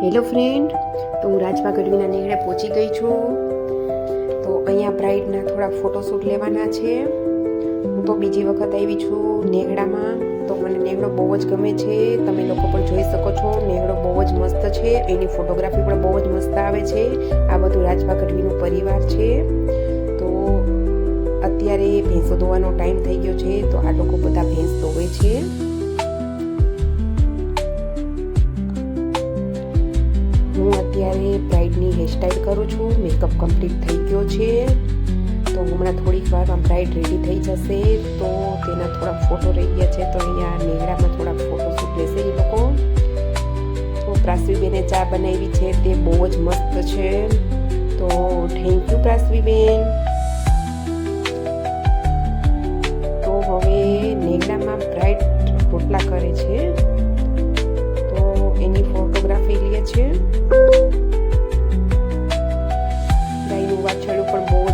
Hello friend, તો હું રાજપા ગઢવીના નેગડે પહોંચી ગઈ છું. તો અહીંયા બ્રાઇડના થોડા ફોટોશૂટ લેવાના છે. હું તો બીજી વખત આવી છું નેગડામાં. તો મને નેગડો બહુ જ ગમે છે. તમે લોકો પણ જોઈ શકો છો, નેગડો બહુ જ મસ્ત છે. એની ફોટોગ્રાફી પણ બહુ જ મસ્ત આવે છે. આ બધું રાજપા ગઢવીનું પરિવાર છે. તો અત્યારે ભેંસો ધોવાનો ટાઈમ થઈ ગયો છે, તો આ લોકો બધા ભેંસ ધોવે છે. હું અત્યારે બ્રાઇડની હેરસ્ટાઈલ કરું છું. મેકઅપ કમ્પ્લીટ થઈ ગયો છે. તો હમણાં થોડીક વારમાં બ્રાઇડ રેડી થઈ જશે. તો તેના થોડા ફોટો રહી ગયા છે. તો અહીંયા નેગડામાં થોડા ફોટોશૂટ લેશે એ લોકો. તો પ્રાસવીબેને ચા બનાવી છે, તે બહુ જ મસ્ત છે. તો થેન્ક યુ પ્રાસવીબેન. તો હવે નેગડામાં બ્રાઇડ રોટલા કરે છે, તો એની ફોટોગ્રાફી લે છે. ગાયનું વાછરડું પણ બહુ જ